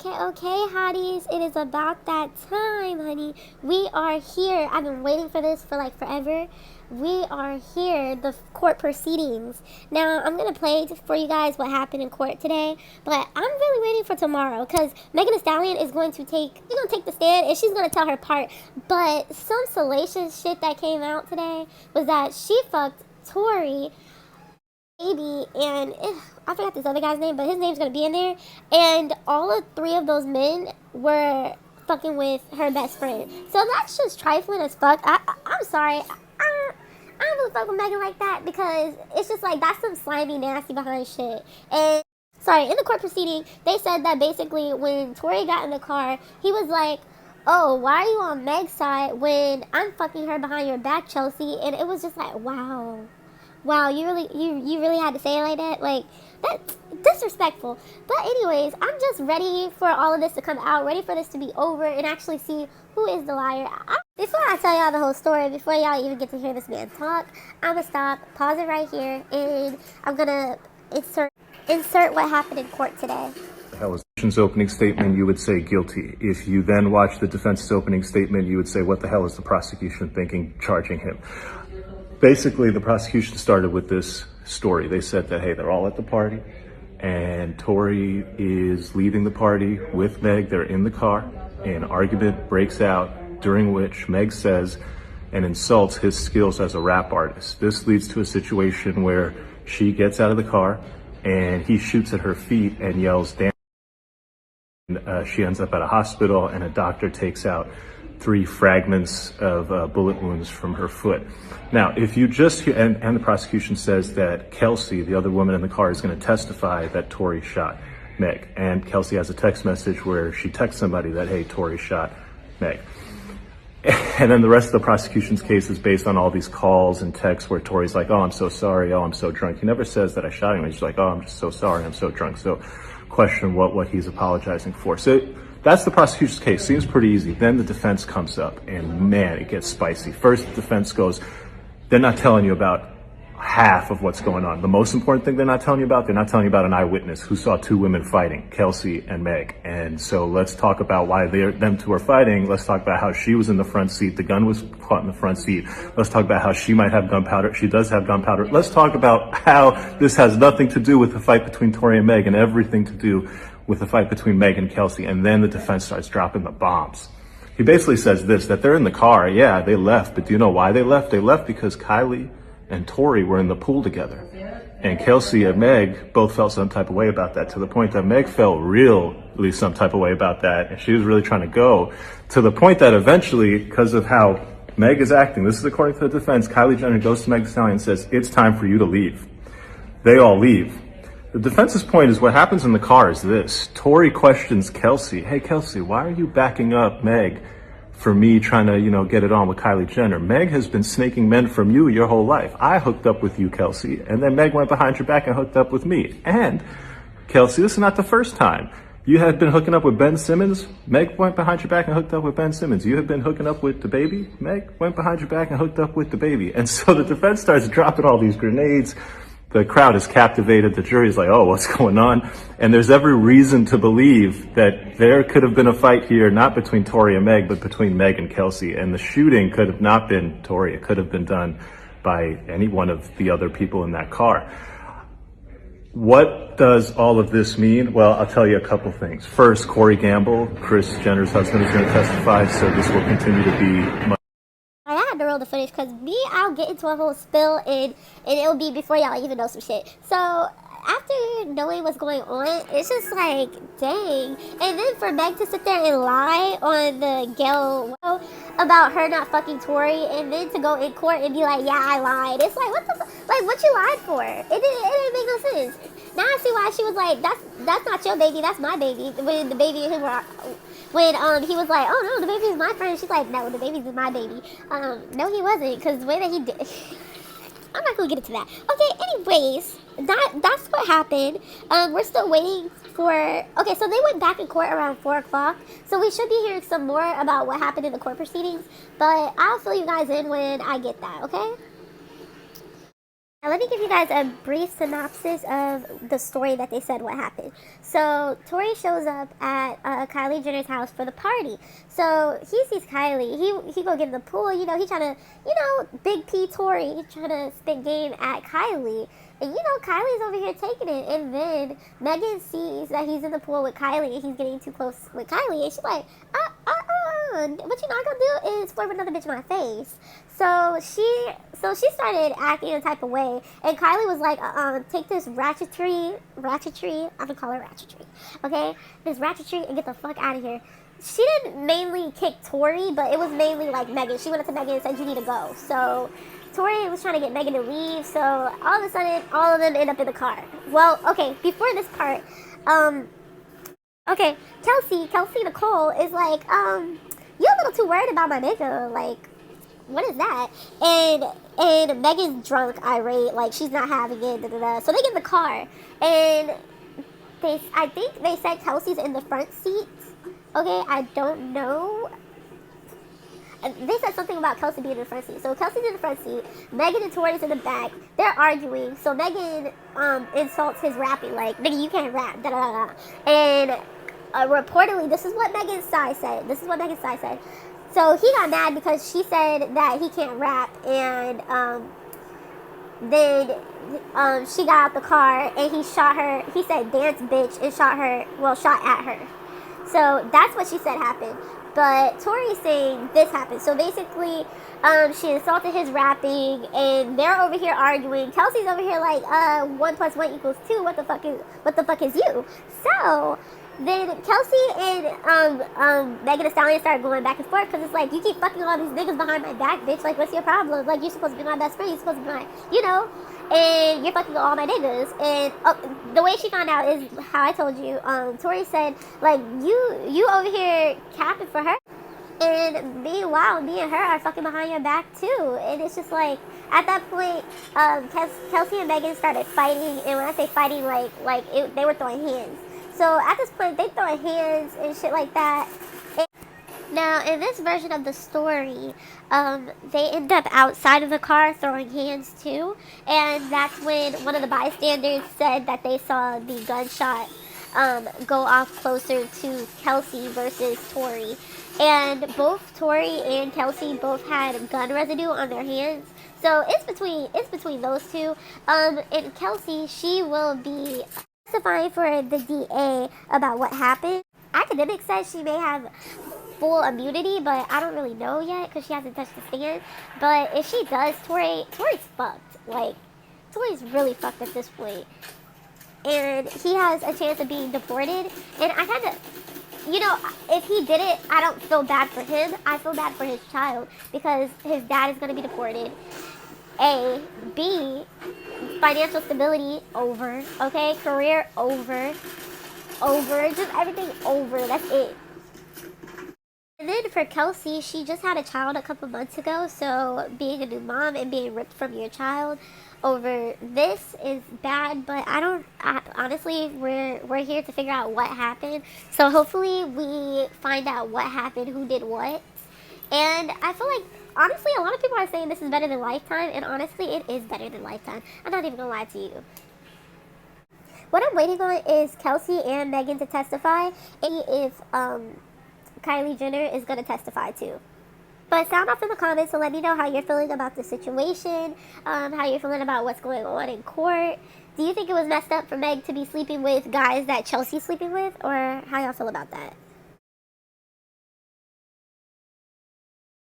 Okay, hotties. It is about that time, honey. We are here. I've been waiting for this for like forever. We are here, the court proceedings. Now, I'm going to play for you guys what happened in court today, but I'm really waiting for tomorrow because Megan Thee Stallion is going to take the stand and she's going to tell her part. But some salacious shit that came out today was that she fucked Tory Baby and I forgot this other guy's name, but his name's gonna be in there. And all of three of those men were fucking with her best friend. So that's just trifling as fuck. I'm sorry. I don't really fuck with Megan like that because it's just like that's some slimy, nasty behind shit. And sorry, in the court proceeding, they said that basically when Tory got in the car, he was like, "Oh, why are you on Meg's side when I'm fucking her behind your back, Chelsea?" And it was just like, wow, you really had to say it like that? Like, that's disrespectful. But anyways, I'm just ready for all of this to come out, ready for this to be over and actually see who is the liar. Before I tell y'all the whole story, before y'all even get to hear this man talk, I'm gonna stop, pause it right here, and I'm gonna insert what happened in court today. That was the opening statement, you would say guilty. If you then watch the defense's opening statement, you would say, what the hell is the prosecution thinking, charging him? Basically, the prosecution started with this story. They said that, hey, they're all at the party, and Tory is leaving the party with Meg. They're in the car. An argument breaks out, during which Meg says and insults his skills as a rap artist. This leads to a situation where she gets out of the car, and he shoots at her feet and yells, "Damn." She ends up at a hospital, and a doctor takes out 3 fragments of bullet wounds from her foot. Now, if you just hear, and the prosecution says that Kelsey, the other woman in the car, is going to testify that Tory shot Meg. And Kelsey has a text message where she texts somebody that, hey, Tory shot Meg. And then the rest of the prosecution's case is based on all these calls and texts where Tory's like, "Oh, I'm so sorry. Oh, I'm so drunk." He never says that I shot him. He's like, "Oh, I'm just so sorry. I'm so drunk." So question what he's apologizing for. So that's the prosecution's case. Seems pretty easy. Then the defense comes up, and man, it gets spicy. First, the defense goes, they're not telling you about half of what's going on. The most important thing they're not telling you about an eyewitness who saw 2 women fighting, Kelsey and Meg. And so let's talk about why them 2 are fighting. Let's talk about how she was in the front seat. The gun was caught in the front seat. Let's talk about how she might have gunpowder. She does have gunpowder. Let's talk about how this has nothing to do with the fight between Tory and Meg and everything to do with the fight between Meg and Kelsey. And then the defense starts dropping the bombs. He basically says this, that they're in the car. Yeah, they left. But do you know why they left? They left because Kylie and Tory were in the pool together. And Kelsey and Meg both felt some type of way about that, to the point that Meg felt really some type of way about that. And she was really trying to go, to the point that eventually, because of how Meg is acting, this is according to the defense, Kylie Jenner goes to Megan Thee Stallion and says, "It's time for you to leave." They all leave. The defense's point is what happens in the car is this. Tory questions Kelsey, "Hey Kelsey, why are you backing up Meg for me trying to, get it on with Kylie Jenner? Meg has been snaking men from you your whole life. I hooked up with you, Kelsey, and then Meg went behind your back and hooked up with me. And Kelsey, this is not the first time. You had been hooking up with Ben Simmons. Meg went behind your back and hooked up with Ben Simmons. You had been hooking up with DaBaby. Meg went behind your back and hooked up with DaBaby." And so the defense starts dropping all these grenades. The crowd is captivated. The jury is like, "Oh, what's going on?" And there's every reason to believe that there could have been a fight here, not between Tory and Meg, but between Meg and Kelsey. And the shooting could have not been Tory. It could have been done by any one of the other people in that car. What does all of this mean? Well, I'll tell you a couple things. First, Corey Gamble, Kris Jenner's husband, is going to testify, so this will continue to be I had to roll the footage because I'll get into a whole spill and it'll be before y'all even know some shit. So after knowing what's going on, it's just like, dang. And then for Meg to sit there and lie on the Gail about her not fucking Tory, and then to go in court and be like, "Yeah, I lied." It's like, what you lied for? It didn't make no sense. Now I see why she was like, that's not your baby, that's my baby. When the baby and him were, when he was like, "Oh no, the baby is my friend," she's like, "No, the baby is my baby." No, he wasn't, because the way that he did. I'm not gonna get into that. Okay, anyways, that's what happened. We're still waiting for. Okay, so they went back in court around 4 o'clock, so we should be hearing some more about what happened in the court proceedings. But I'll fill you guys in when I get that. Okay. Now, let me give you guys a brief synopsis of the story that they said what happened. So, Tory shows up at Kylie Jenner's house for the party. So, he sees Kylie. He go get in the pool. You know, he trying to, Big P Tory, he trying to spit game at Kylie. And, Kylie's over here taking it. And then Megan sees that he's in the pool with Kylie and he's getting too close with Kylie. And she's like, what you're not going to do is flirt with another bitch in my face. So she started acting a type of way, and Kylie was like, take this ratchetry, I'm gonna call it ratchetry, okay? This ratchetry and get the fuck out of here. She didn't mainly kick Tory, but it was mainly like Megan. She went up to Megan and said, you need to go. So Tory was trying to get Megan to leave, so all of a sudden, all of them end up in the car. Well, okay, before this part, okay, Kelsey Nicole is like, you a little too worried about my nigga, like, what is that? And Megan's drunk, irate, like she's not having it. Da, da, da. So they get in the car, and I think they said Kelsey's in the front seat. Okay, I don't know. They said something about Kelsey being in the front seat. So Kelsey's in the front seat. Megan and Tory's in the back. They're arguing. So Megan insults his rapping, like, nigga, you can't rap. Da da da. And reportedly, this is what Megan's side said. So he got mad because she said that he can't rap, and then she got out the car and he shot her. He said dance bitch and shot at her. So that's what she said happened. But Tory's saying this happened. So basically, she insulted his rapping, and they're over here arguing. Kelsey's over here like, 1 + 1 = 2. What the fuck is you? So then Kelsey and Megan Thee Stallion started going back and forth because it's like, you keep fucking all these niggas behind my back, bitch. Like, what's your problem? Like, you're supposed to be my best friend. You're supposed to be my, and you're fucking all my niggas. And the way she found out is how I told you. Tory said, like, you over here capping for her. And meanwhile, me and her are fucking behind your back too. And it's just like, at that point, Kelsey and Megan started fighting. And when I say fighting, they were throwing hands. So at this point, they throwing hands and shit like that. Now, in this version of the story, they end up outside of the car throwing hands too. And that's when one of the bystanders said that they saw the gunshot go off closer to Kelsey versus Tory. And both Tory and Kelsey both had gun residue on their hands. So it's between those two. And Kelsey, she will be testifying for the DA about what happened. Academics says she may have full immunity, but I don't really know yet because she hasn't touched the stand. But if she does, Tory's fucked. Like, Tory's really fucked at this point. And he has a chance of being deported. And I kind of, if he did it, I don't feel bad for him. I feel bad for his child because his dad is going to be deported. A. B. Financial stability over. Okay? Career over. Just everything over. That's it. And then for Kelsey, she just had a child a couple months ago. So being a new mom and being ripped from your child over this is bad. But honestly, we're here to figure out what happened. So hopefully we find out what happened, who did what. And I feel like, honestly, a lot of people are saying this is better than Lifetime, and honestly, it is better than Lifetime. I'm not even gonna lie to you. What I'm waiting on is Kelsey and Megan to testify, and if Kylie Jenner is gonna testify too. But sound off in the comments to let me know how you're feeling about the situation, how you're feeling about what's going on in court. Do you think it was messed up for Meg to be sleeping with guys that Chelsea's sleeping with, or how y'all feel about that?